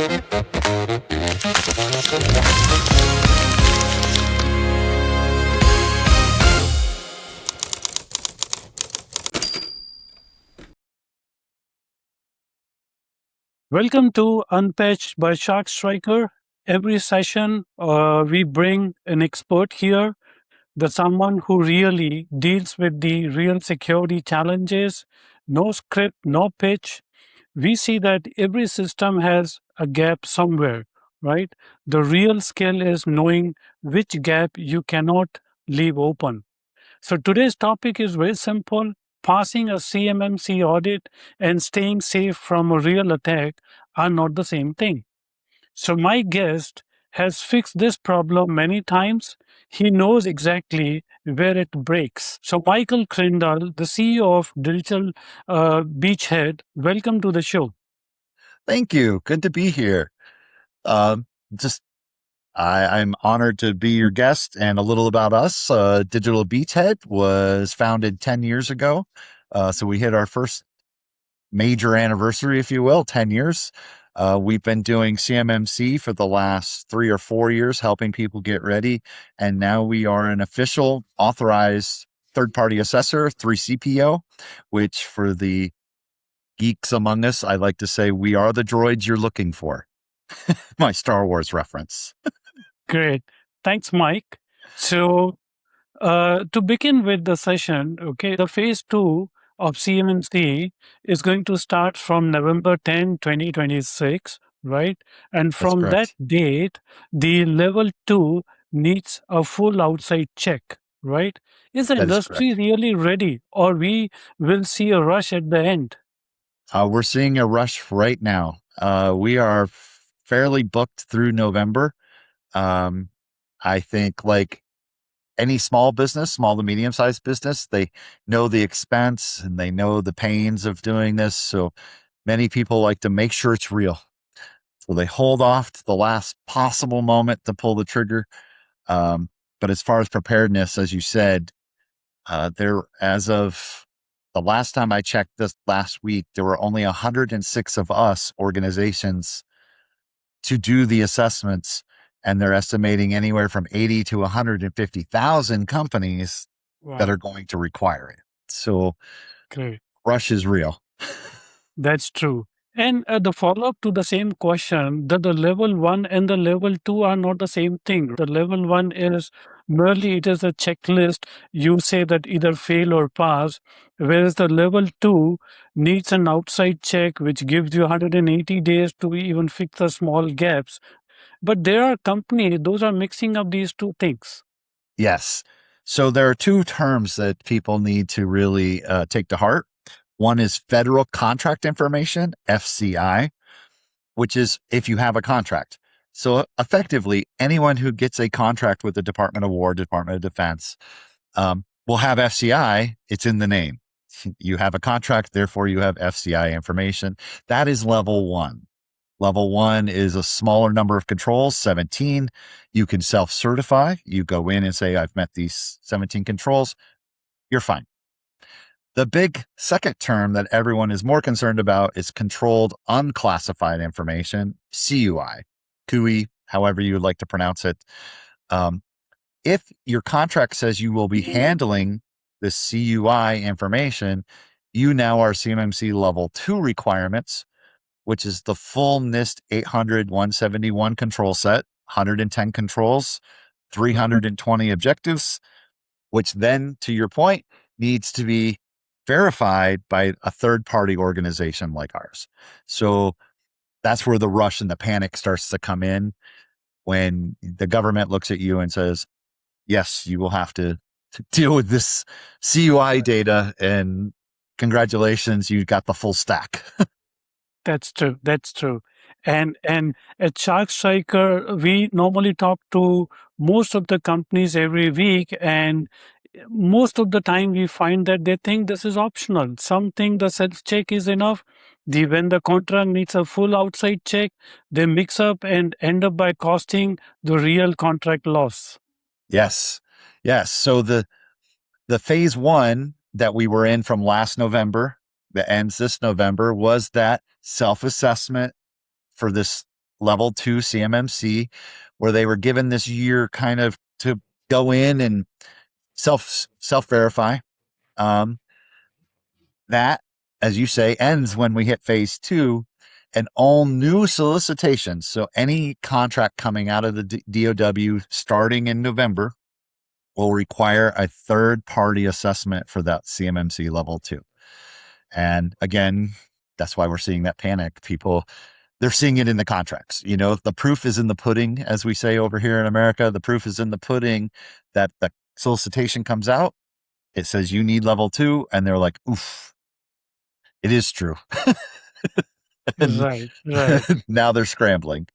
Welcome to Unpatched by SharkStriker. Every session, we bring an expert here, someone who really deals with the real security challenges. No script, no pitch. We see that every system has a gap somewhere, right? The real skill is knowing which gap you cannot leave open. So today's topic is very simple. Passing a CMMC audit and staying safe from a real attack are not the same thing. So my guest has fixed this problem many times. He knows exactly where it breaks. So Michael Crandall, the CEO of Digital Beachhead, welcome to the show. Thank you. Good to be here. I'm honored to be your guest, and a little about us. Digital Beachhead was founded 10 years ago. So we hit our first major anniversary, if you will, 10 years. We've been doing CMMC for the last 3 or 4 years, helping people get ready. And now we are an official authorized third-party assessor, 3CPO, which for the geeks among us, I like to say we are the droids you're looking for. My Star Wars reference. Great. Thanks, Mike. So to begin with the session, okay, the phase 2 of CMMC is going to start from November 10, 2026, right? And from that date, the level 2 needs a full outside check, right? Is the industry really ready, or we will see a rush at the end? We're seeing a rush right now. We are fairly booked through November. I think like any small business, small to medium sized business, they know the expense and they know the pains of doing this. So many people like to make sure it's real. So they hold off to the last possible moment to pull the trigger. But as far as preparedness, as you said, as of the last time I checked this last week, there were only 106 of us organizations to do the assessments, and they're estimating anywhere from 80 to 150,000 companies that are going to require it. So rush is real. That's true. And the follow-up to the same question, that the level 1 and the level 2 are not the same thing. The level 1 is merely it is a checklist. You say that either fail or pass, whereas the level 2 needs an outside check, which gives you 180 days to even fix the small gaps. But there are companies, those are mixing up these two things. Yes. So there are two terms that people need to really take to heart. One is federal contract information, FCI, which is if you have a contract. So effectively, anyone who gets a contract with the Department of War, Department of Defense, will have FCI. It's in the name. You have a contract, therefore you have FCI information. That is level 1. Level 1 is a smaller number of controls, 17. You can self-certify. You go in and say, I've met these 17 controls. You're fine. The big second term that everyone is more concerned about is controlled unclassified information, CUI, however you would like to pronounce it. If your contract says you will be handling the CUI information, you now are CMMC level 2 requirements, which is the full NIST 800-171 control set, 110 controls, 320 objectives, which then, to your point, needs to be verified by a third-party organization like ours. So that's where the rush and the panic starts to come in when the government looks at you and says, yes, you will have to deal with this CUI data, and congratulations, you got the full stack. That's true. That's true. And at SharkStriker, we normally talk to most of the companies every week, and most of the time we find that they think this is optional. Some think the self check is enough. When the contract needs a full outside check, they mix up and end up by costing the real contract loss. Yes. So the phase 1 that we were in from last November that ends this November was that self-assessment for this level 2 CMMC, where they were given this year kind of to go in and self-verify. That, as you say, ends when we hit phase 2, and all new solicitations. So any contract coming out of the DOW starting in November will require a third-party assessment for that CMMC level 2. And again, that's why we're seeing that panic. People, they're seeing it in the contracts. The proof is in the pudding, as we say over here in America. The proof is in the pudding that the solicitation comes out. It says you need level 2, and they're like, oof, it is true. And Right. now they're scrambling.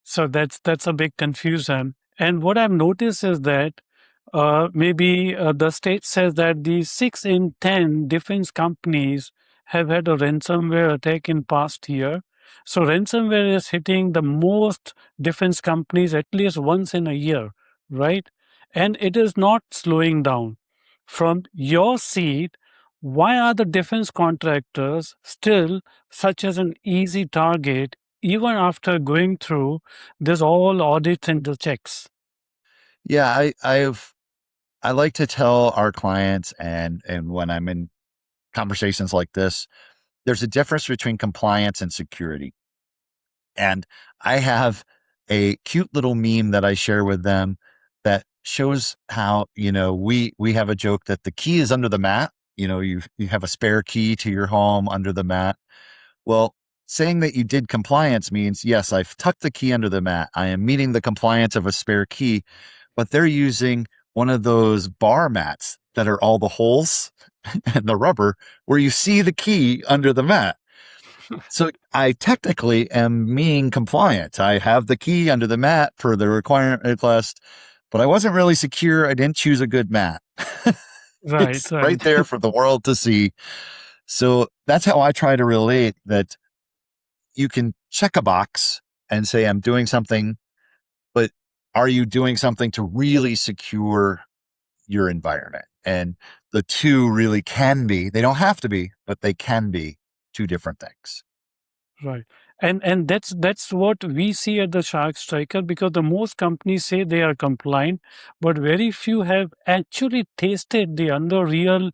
So that's a big confusion. And what I've noticed is that maybe the state says that the 6 in 10 defense companies have had a ransomware attack in past year. So ransomware is hitting the most defense companies at least once in a year, right? And it is not slowing down. From your seat, why are the defense contractors still such as an easy target even after going through this all audits and the checks? Yeah, I like to tell our clients, and when I'm in conversations like this, there's a difference between compliance and security. And I have a cute little meme that I share with them that shows how, we have a joke that the key is under the mat. You have a spare key to your home under the mat. Well, saying that you did compliance means, yes, I've tucked the key under the mat. I am meeting the compliance of a spare key, but they're using one of those bar mats that are all the holes and the rubber where you see the key under the mat. So I technically am being compliant. I have the key under the mat per the requirement request, but I wasn't really secure. I didn't choose a good mat. It's right there for the world to see. So that's how I try to relate that you can check a box and say, I'm doing something, but are you doing something to really secure your environment? And the two really can be, they don't have to be, but they can be two different things. Right. And that's what we see at the SharkStriker, because the most companies say they are compliant, but very few have actually tasted the under real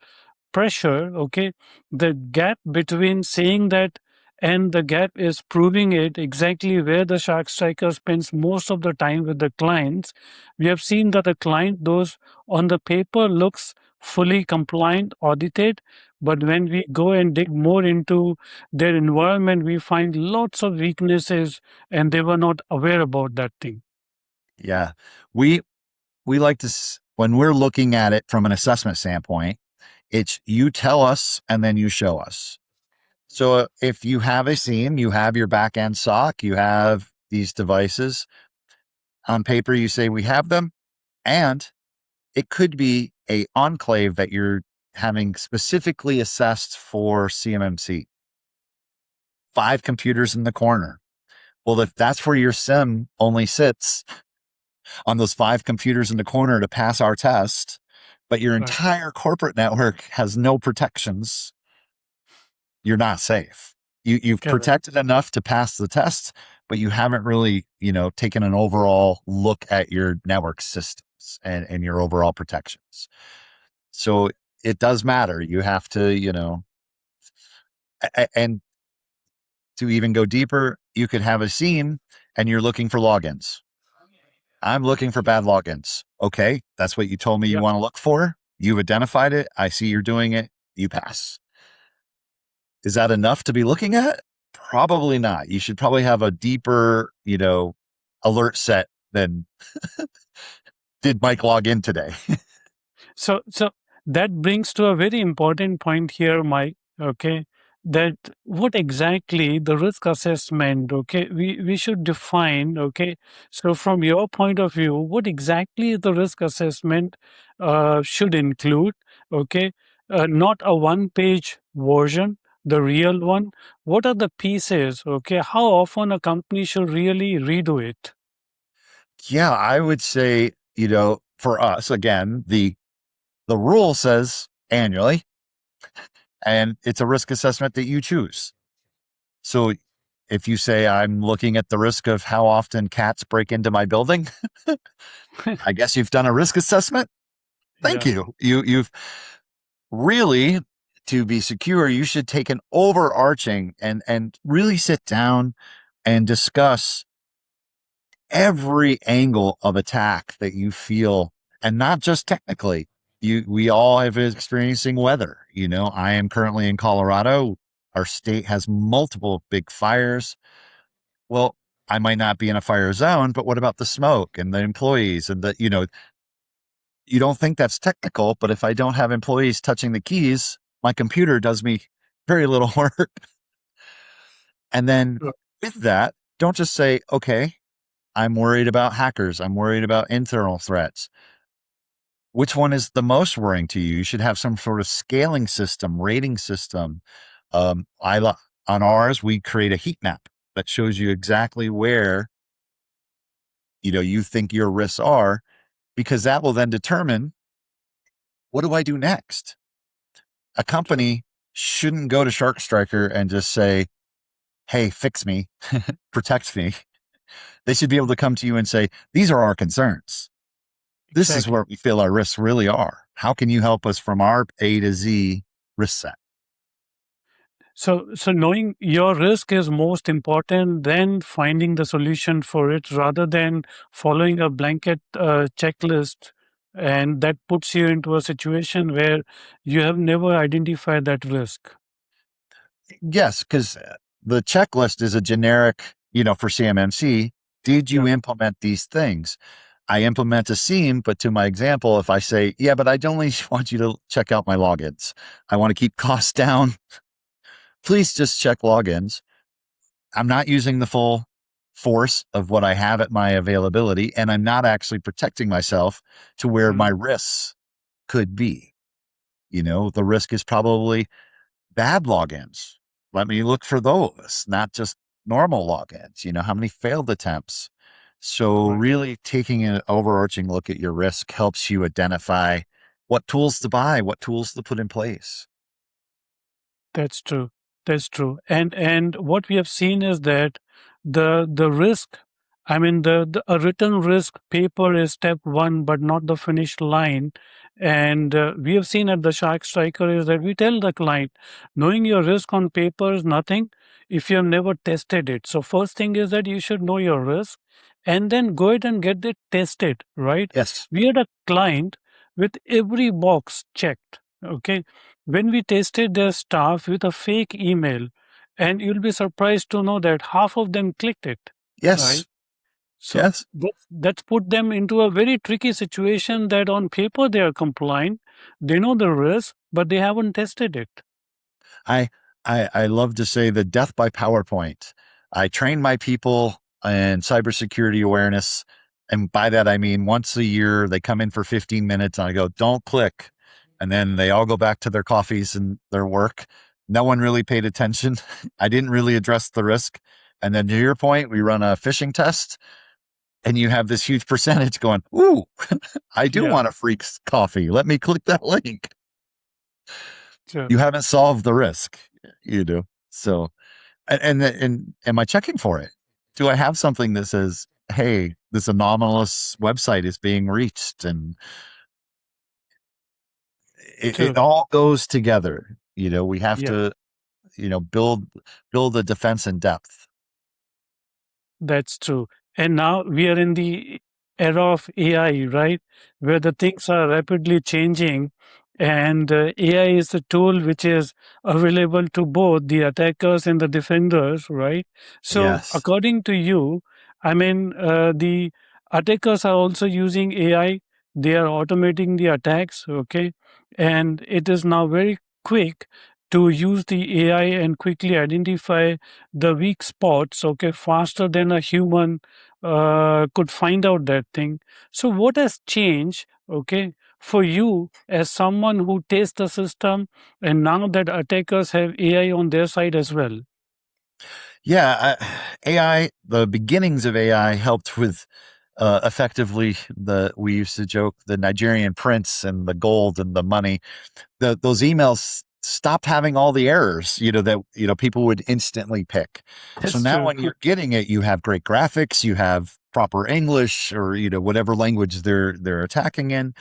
pressure. Okay, the gap between saying that and the gap is proving it, exactly where the SharkStriker spends most of the time with the clients. We have seen that the client, those on the paper looks fully compliant, audited, but when we go and dig more into their environment, we find lots of weaknesses, and they were not aware about that thing. Yeah, we like to, when we're looking at it from an assessment standpoint, it's you tell us and then you show us. So if you have a SIEM, you have your back-end SOC, you have these devices on paper, you say we have them, and it could be a enclave that you're having specifically assessed for CMMC. 5 computers in the corner. Well, if that's where your SIM only sits on those 5 computers in the corner to pass our test, but your entire corporate network has no protections, you're not safe. You've protected enough to pass the test, but you haven't really, taken an overall look at your network systems and your overall protections. So it does matter. You have to, and to even go deeper, you could have a SIEM and you're looking for logins. I'm looking for bad logins. Okay, that's what you told me you want to look for. You've identified it. I see you're doing it. You pass. Is that enough to be looking at? Probably not. You should probably have a deeper, alert set than did Mike log in today? So that brings to a very important point here, Mike. Okay, that what exactly the risk assessment? Okay, we should define. Okay, so from your point of view, what exactly the risk assessment should include? Okay, not a one-page version, the real one. What are the pieces? Okay, how often a company should really redo it? Yeah, I would say, for us, again, the rule says annually, and it's a risk assessment that you choose. So if you say I'm looking at the risk of how often cats break into my building, I guess you've done a risk assessment. Thank Yeah. you. You've really, to be secure, you should take an overarching and really sit down and discuss every angle of attack that you feel, and not just technically. We all have experiencing weather. I am currently in Colorado. Our state has multiple big fires. Well, I might not be in a fire zone, but what about the smoke and the employees and you don't think that's technical, but if I don't have employees touching the keys, my computer does me very little work. And then Sure. with that, don't just say, okay, I'm worried about hackers. I'm worried about internal threats. Which one is the most worrying to you? You should have some sort of scaling system, rating system. On ours, we create a heat map that shows you exactly where, you think your risks are, because that will then determine, what do I do next? A company shouldn't go to SharkStriker and just say, hey, fix me, protect me. They should be able to come to you and say, these are our concerns. This is Exactly. where we feel our risks really are. How can you help us from our A to Z risk set? So knowing your risk is most important than finding the solution for it, rather than following a blanket checklist, and that puts you into a situation where you have never identified that risk. Yes, because the checklist is a generic, for CMMC. Did you Yeah. implement these things? I implement a seam, but to my example, if I say, yeah, but I don't only want you to check out my logins, I want to keep costs down. Please just check logins. I'm not using the full force of what I have at my availability, and I'm not actually protecting myself to where my Mhm. risks could be. The risk is probably bad logins. Let me look for those, not just normal logins. How many failed attempts? So Right. really taking an overarching look at your risk helps you identify what tools to buy, what tools to put in place. That's true. That's true. And what we have seen is that the risk, I mean the a written risk paper is step one, but not the finished line. And we have seen at the Shark Striker is that we tell the client, knowing your risk on paper is nothing if you have never tested it. So first thing is that you should know your risk, and then go ahead and get it tested. Right? Yes. We had a client with every box checked. Okay, when we tested their staff with a fake email, and you'll be surprised to know that half of them clicked it, Yes. right? So Yes. that's put them into a very tricky situation that on paper they are compliant, they know the risk, but they haven't tested it. I, I love to say the death by PowerPoint. I train my people in cybersecurity awareness. And by that, I mean, once a year, they come in for 15 minutes and I go, don't click. And then they all go back to their coffees and their work. No one really paid attention. I didn't really address the risk. And then to your point, we run a phishing test and you have this huge percentage going, ooh, I do Yeah, want a freak's coffee. Let me click that link. sure. You haven't solved the risk, So, and am I checking for it? Do I have something that says, hey, this anomalous website is being reached? And it Sure. all goes together. We have Yeah. to, build a defense in depth. That's true. And now we are in the era of AI, right? Where the things are rapidly changing, and AI is the tool which is available to both the attackers and the defenders, right? So, Yes. according to you, I mean, the attackers are also using AI. They are automating the attacks, okay? And it is now very quick to use the AI and quickly identify the weak spots, okay, faster than a human could find out that thing. So what has changed, okay, for you as someone who tests the system, and now that attackers have AI on their side as well? Yeah. AI, the beginnings of AI helped with effectively we used to joke, the Nigerian prince and the gold and the money. Those emails stopped having all the errors, that, people would instantly pick. So That's now true. when you're getting it, you have great graphics, you have proper English or, whatever language they're attacking in.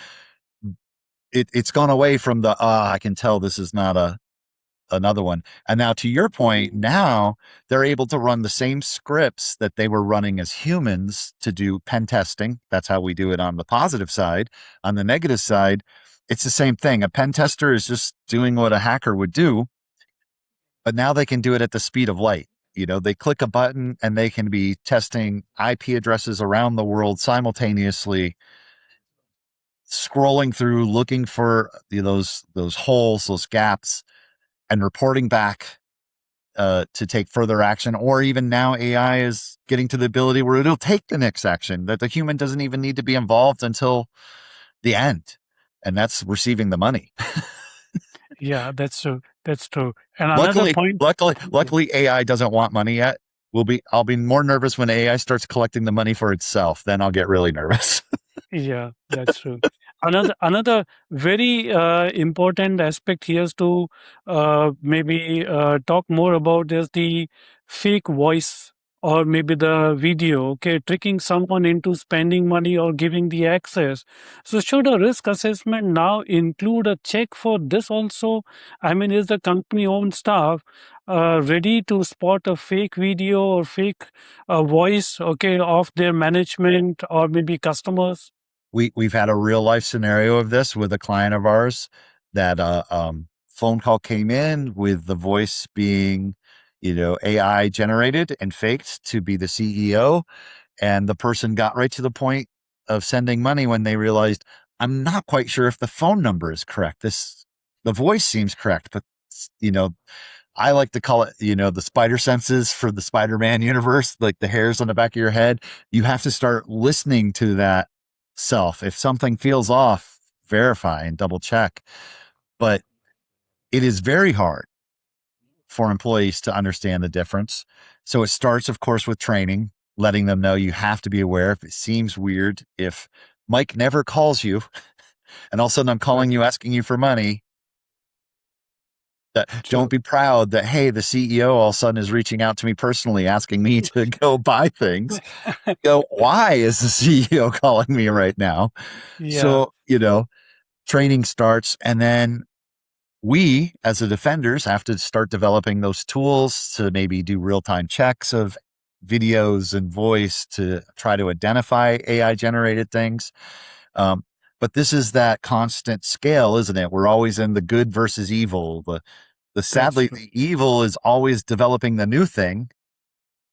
It's gone away from the, I can tell this is not another one. And now to your point, now they're able to run the same scripts that they were running as humans to do pen testing. That's how we do it on the positive side. On the negative side, it's the same thing. A pen tester is just doing what a hacker would do, but now they can do it at the speed of light. They click a button and they can be testing IP addresses around the world simultaneously, scrolling through, looking for those holes, those gaps, and reporting back to take further action. Or even now AI is getting to the ability where it'll take the next action, that the human doesn't even need to be involved until the end. And that's receiving the money. Yeah, that's true. That's true. And another point. Luckily, AI doesn't want money yet. I'll be more nervous when AI starts collecting the money for itself. Then I'll get really nervous. Yeah, that's true. Another very important aspect here is to maybe talk more about is the fake voice or maybe the video, okay, tricking someone into spending money or giving the access. So should a risk assessment now include a check for this also? I mean, is the company owned staff ready to spot a fake video or fake voice, okay, of their management or maybe customers? We've had a real life scenario of this with a client of ours that phone call came in with the voice being, AI generated and faked to be the CEO. And the person got right to the point of sending money when they realized, I'm not quite sure if the phone number is correct. The voice seems correct, but you know, I like to call it, the spider senses for the Spider-Man universe, like the hairs on the back of your head. You have to start listening to that self. If something feels off, verify and double check. But it is very hard for employees to understand the difference. So it starts, of course, with training, letting them know you have to be aware if it seems weird. If Mike never calls you and all of a sudden I'm calling you asking you for money, don't be proud that, hey, the CEO all of a sudden is reaching out to me personally, asking me to go buy things. Why is the CEO calling me right now? Yeah, So, training starts, and then we as the defenders have to start developing those tools to maybe do real-time checks of videos and voice to try to identify AI generated things. But this is that constant scale, isn't it? We're always in the good versus evil. that's Sadly, true. the evil is always developing the new thing.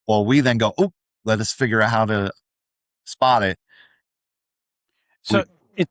Well, we then go, oh, let us figure out how to spot it. So it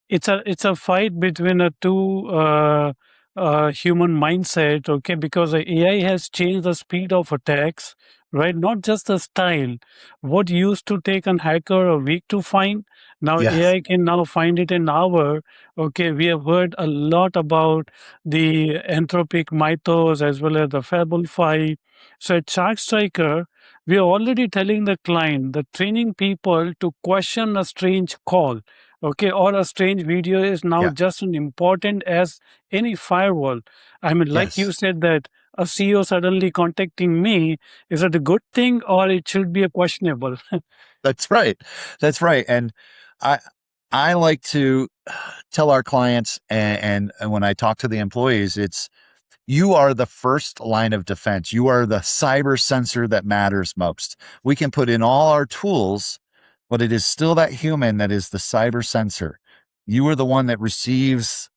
it's a fight between a two human mindset, okay? Because the AI has changed the speed of attacks, right? Not just the style. What used to take an hacker a week to find, now Yes. AI can now find it in an hour. Okay, we have heard a lot about the anthropic mythos as well as the Fable 5. So at SharkStriker, we are already telling the client, the training people to question a strange call, okay, or a strange video is now Yeah. just as important as any firewall. I mean, like you Yes. said that a CEO suddenly contacting me, is it a good thing or it should be a questionable? That's right. That's right. And I I like to tell our clients and when I talk to the employees, it's you are the first line of defense. You are the cyber sensor that matters most. We can put in all our tools, but it is still that human that is the cyber sensor. You are the one that receives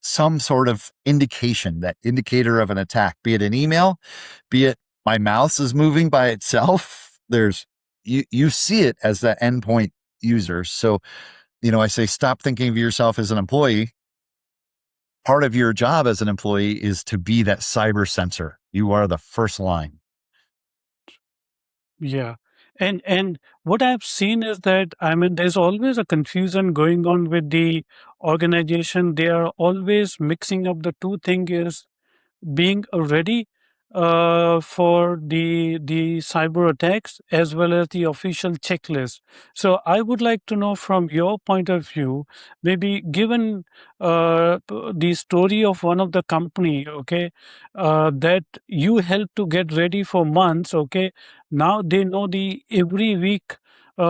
some sort of indication, that indicator of an attack, be it an email, be it my mouse is moving by itself. You see it as that endpoint user. So, I say, stop thinking of yourself as an employee. Part of your job as an employee is to be that cyber sensor. You are the first line. Yeah. And what I've seen is that, I mean, there's always a confusion going on with the organization. They are always mixing up the two things, is being ready for the cyber attacks as well as the official checklist. So I would like to know from your point of view, maybe given the story of one of the company, okay, that you helped to get ready for months, okay. Now they know the every week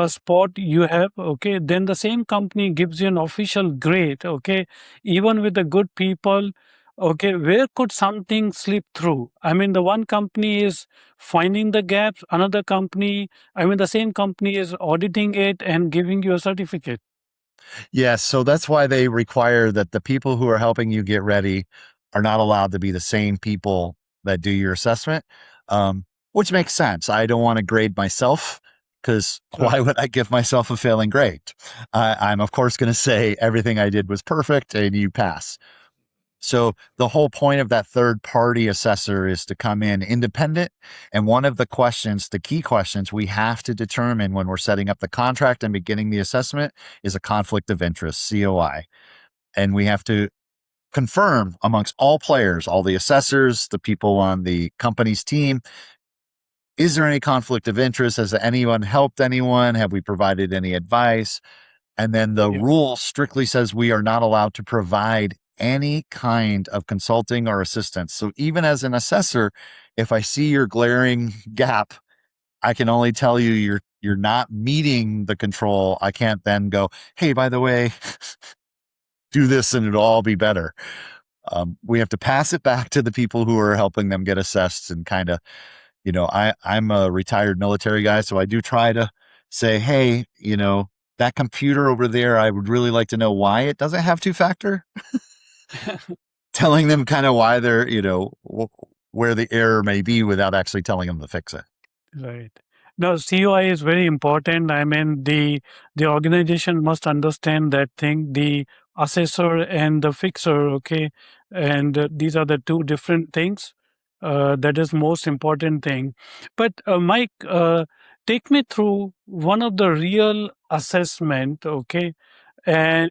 spot you have, okay. Then the same company gives you an official grade, okay, even with the good people. Okay, where could something slip through? I mean, the one company is finding the gaps, another company, I mean, the same company is auditing it and giving you a certificate. Yes, so that's why they require that the people who are helping you get ready are not allowed to be the same people that do your assessment, which makes sense. I don't want to grade myself because why Right. would I give myself a failing grade? I'm, of course, going to say everything I did was perfect and you pass. So the whole point of that third party assessor is to come in independent. And one of the questions, the key questions we have to determine when we're setting up the contract and beginning the assessment is a conflict of interest, COI. And we have to confirm amongst all players, all the assessors, the people on the company's team, is there any conflict of interest? Has anyone helped anyone? Have we provided any advice? And then the Yeah. rule strictly says we are not allowed to provide any kind of consulting or assistance. So even as an assessor, if I see your glaring gap, I can only tell you you're not meeting the control. I can't then go, hey, by the way, do this and it'll all be better. We have to pass it back to the people who are helping them get assessed and kind of, I'm a retired military guy, so I do try to say, hey, that computer over there, I would really like to know why it doesn't have two-factor. Telling them kind of why they're, where the error may be without actually telling them to fix it. Right. Now, COI is very important. I mean, the organization must understand that thing. The assessor and the fixer, okay, and these are the two different things. That is most important thing. But Mike, take me through one of the real assessment, okay, and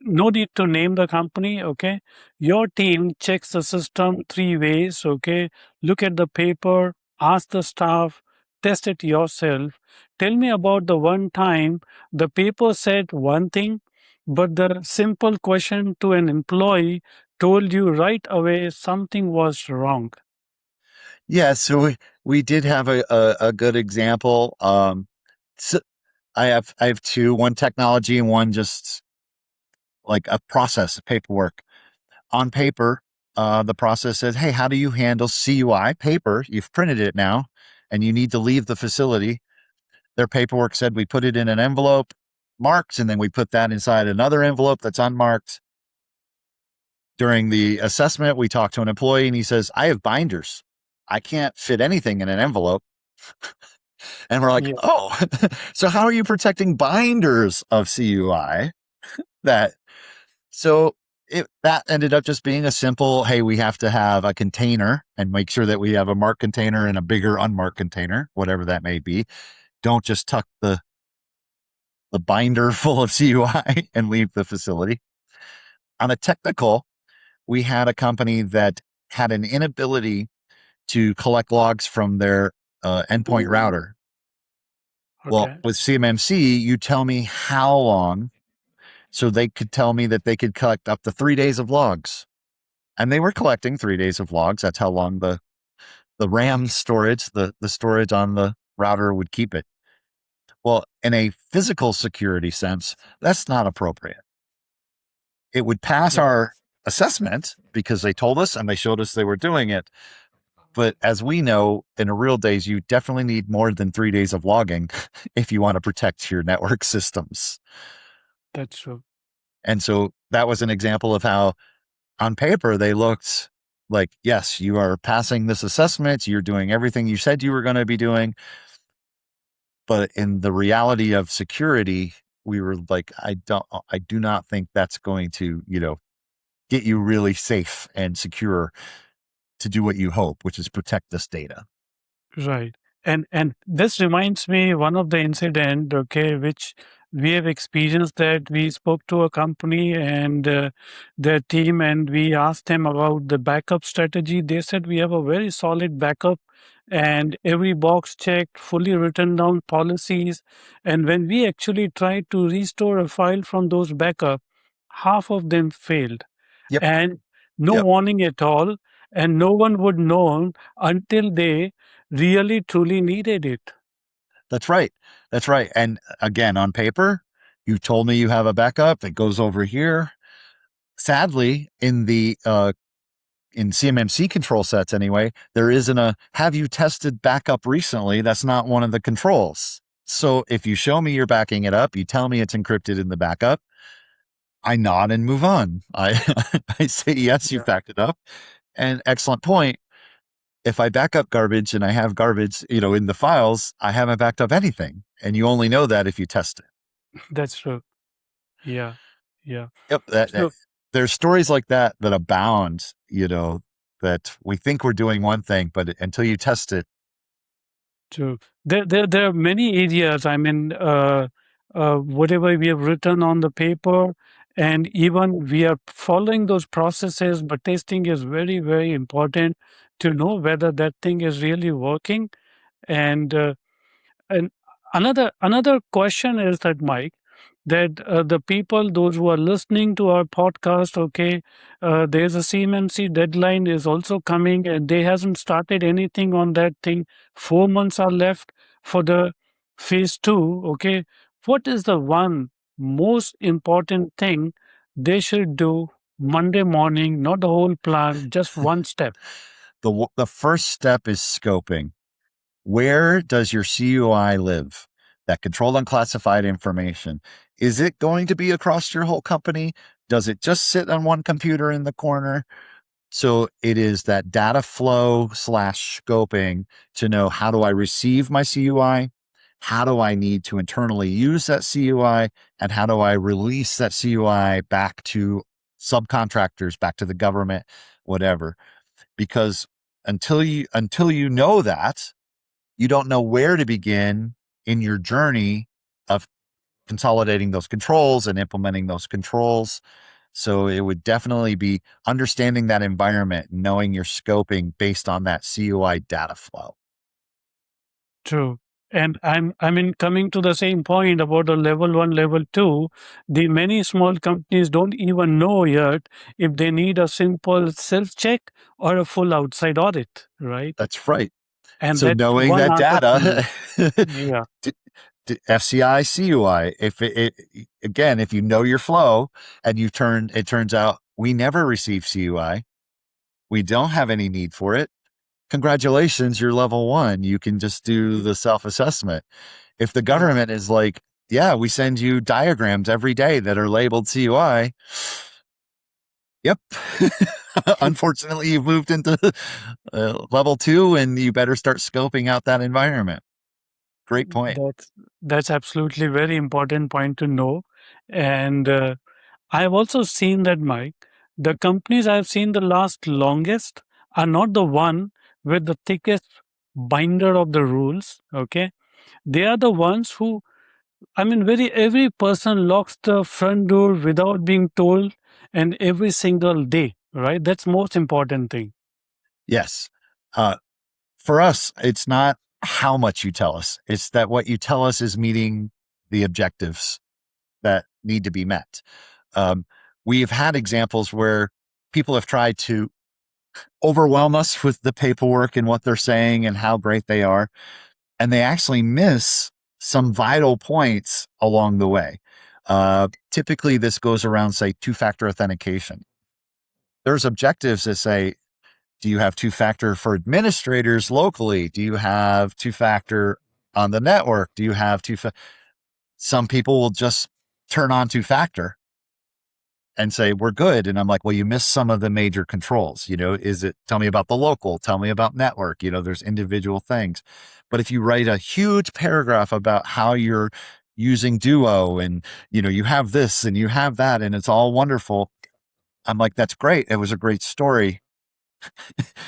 no need to name the company, okay. Your team checks the system three ways, okay. Look at the paper, ask the staff, test it yourself. Tell me about the one time the paper said one thing, but the simple question to an employee told you right away something was wrong. Yeah, so we did have a good example. So I have two, one technology and one just like a process, paperwork. On paper, the process says, hey, how do you handle CUI paper? You've printed it now and you need to leave the facility. Their paperwork said we put it in an envelope marked, and then we put that inside another envelope that's unmarked. During the assessment, we talked to an employee and he says, I have binders. I can't fit anything in an envelope. And we're like, Yeah. oh, so how are you protecting binders of CUI? That so that ended up just being a simple, hey, we have to have a container and make sure that we have a marked container and a bigger unmarked container, whatever that may be. Don't just tuck the binder full of CUI and leave the facility. On a technical, we had a company that had an inability to collect logs from their endpoint router. Well, Okay. with CMMC, you tell me how long, so they could tell me that they could collect up to 3 days of logs. And they were collecting 3 days of logs. That's how long the RAM storage, the storage on the router would keep it. Well, in a physical security sense, that's not appropriate. It would pass Yeah. our assessment because they told us and they showed us they were doing it. But as we know, in a real days, you definitely need more than 3 days of logging if you want to protect your network systems. That's true. And so that was an example of how on paper they looked like, yes, you are passing this assessment. You're doing everything you said you were going to be doing. But in the reality of security, we were like, I do not think that's going to, get you really safe and secure to do what you hope, which is protect this data. Right. And this reminds me one of the incident, okay, which we have experienced that. We spoke to a company and their team, and we asked them about the backup strategy. They said we have a very solid backup and every box checked, fully written down policies. And when we actually tried to restore a file from those backup, half of them failed Yep. and no Yep. warning at all. And no one would know until they really truly needed it. That's right. That's right. And again, on paper, you told me you have a backup that goes over here. Sadly, in CMMC control sets anyway, there isn't a have you tested backup recently? That's not one of the controls. So if you show me you're backing it up, you tell me it's encrypted in the backup, I nod and move on. I I say yes, you've Yeah, backed it up. And excellent point. If I back up garbage and I have garbage, in the files, I haven't backed up anything. And you only know that if you test it. that's true. Yeah, yeah. Yep. So There's stories like that that abound, that we think we're doing one thing, but until you test it. true. There are many areas. I mean, whatever we have written on the paper, and even we are following those processes, but testing is very, very important to know whether that thing is really working. And And another question is that, Mike, that the people, those who are listening to our podcast, okay, there's a CMMC deadline is also coming, and they hasn't started anything on that thing. 4 months are left for the phase two. Okay, what is the one most important thing they should do Monday morning? Not the whole plan, just one step. The first step is scoping. Where does your CUI live? That controlled unclassified information. Is it going to be across your whole company? Does it just sit on one computer in the corner? So it is that data flow / scoping to know, how do I receive my CUI? How do I need to internally use that CUI? And how do I release that CUI back to subcontractors, back to the government, whatever? Because until you know that, you don't know where to begin in your journey of consolidating those controls and implementing those controls. So it would definitely be understanding that environment, knowing your scoping based on that CUI data flow. True. And I mean, coming to the same point about the level one, level two, the many small companies don't even know yet if they need a simple self check or a full outside audit, right? That's right. And So that knowing one that answer to know. data, Yeah, FCI, CUI, again, if you know your flow and it turns out we never receive CUI, we don't have any need for it. Congratulations, you're level one. You can just do the self-assessment. If the yeah. government is like, yeah, we send you diagrams every day that are labeled CUI. Yep. Unfortunately, you've moved into level two and you better start scoping out that environment. Great point. That's absolutely very important point to know. And I've also seen that, Mike, the companies I've seen the last longest are not the one with the thickest binder of the rules. Okay, they are the ones who, I mean, very every person locks the front door without being told, and every single day. Right, that's most important thing. Yes. For us, it's not how much you tell us. It's that what you tell us is meeting the objectives that need to be met. We've had examples where people have tried to overwhelm us with the paperwork and what they're saying and how great they are, and they actually miss some vital points along the way. Typically, this goes around, say, two-factor authentication. There's objectives that say, do you have two-factor for administrators locally? Do you have two-factor on the network? Do you have some people will just turn on two-factor and say, we're good. And I'm like, well, you missed some of the major controls. Tell me about the local, tell me about network, there's individual things. But if you write a huge paragraph about how you're using Duo and, you have this and you have that, and it's all wonderful, I'm like, that's great. It was a great story.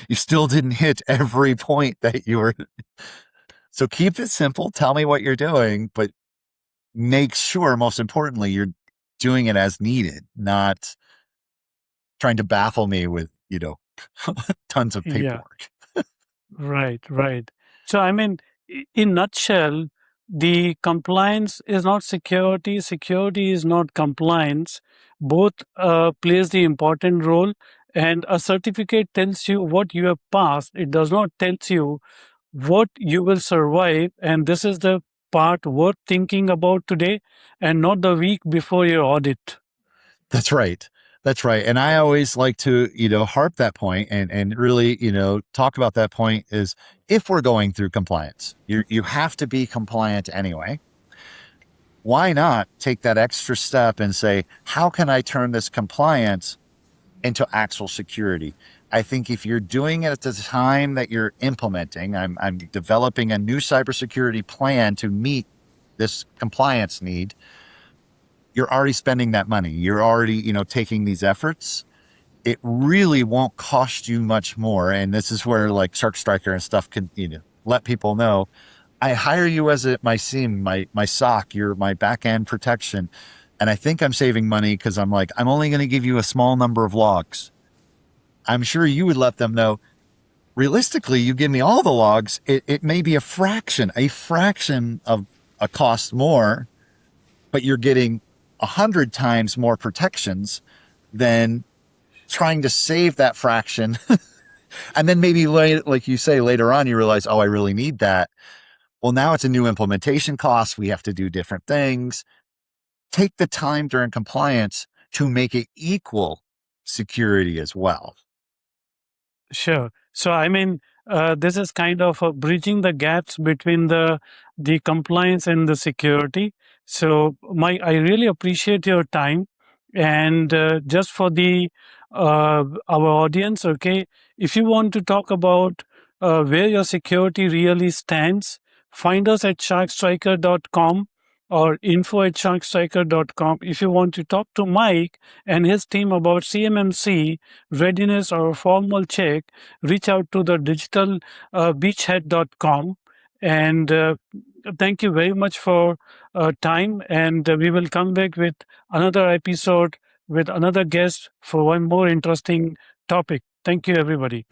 You still didn't hit every point that you were. So keep it simple. Tell me what you're doing, but make sure, most importantly, you're doing it as needed, not trying to baffle me with, tons of Yeah. paperwork. Right, right. So, I mean, in nutshell, the compliance is not security, security is not compliance. Both plays the important role, and a certificate tells you what you have passed. It does not tells you what you will survive, and this is the part worth thinking about today, and not the week before your audit. That's right. That's right. And I always like to, harp that point and really, talk about that point is if we're going through compliance, you have to be compliant anyway. Why not take that extra step and say, how can I turn this compliance into actual security? I think if you're doing it at the time that you're implementing, I'm developing a new cybersecurity plan to meet this compliance need, you're already spending that money. You're already, taking these efforts. It really won't cost you much more. And this is where like SharkStriker and stuff can, let people know. I hire you as my SIEM, my SOC, you're my back end protection. And I think I'm saving money because I'm only going to give you a small number of logs. I'm sure you would let them know, realistically, you give me all the logs, it may be a fraction of a cost more, but you're getting 100 times more protections than trying to save that fraction. And then maybe like you say, later on, you realize, oh, I really need that. Well, now it's a new implementation cost. We have to do different things. Take the time during compliance to make it equal security as well. Sure. So, I mean, this is kind of bridging the gaps between the compliance and the security. So, Mike, I really appreciate your time, and just for the our audience, okay, if you want to talk about where your security really stands, find us at sharkstriker.com or info@sharkstriker.com. If you want to talk to Mike and his team about CMMC readiness or a formal check, reach out to the digital beachhead.com. And thank you very much for time. And we will come back with another episode with another guest for one more interesting topic. Thank you, everybody.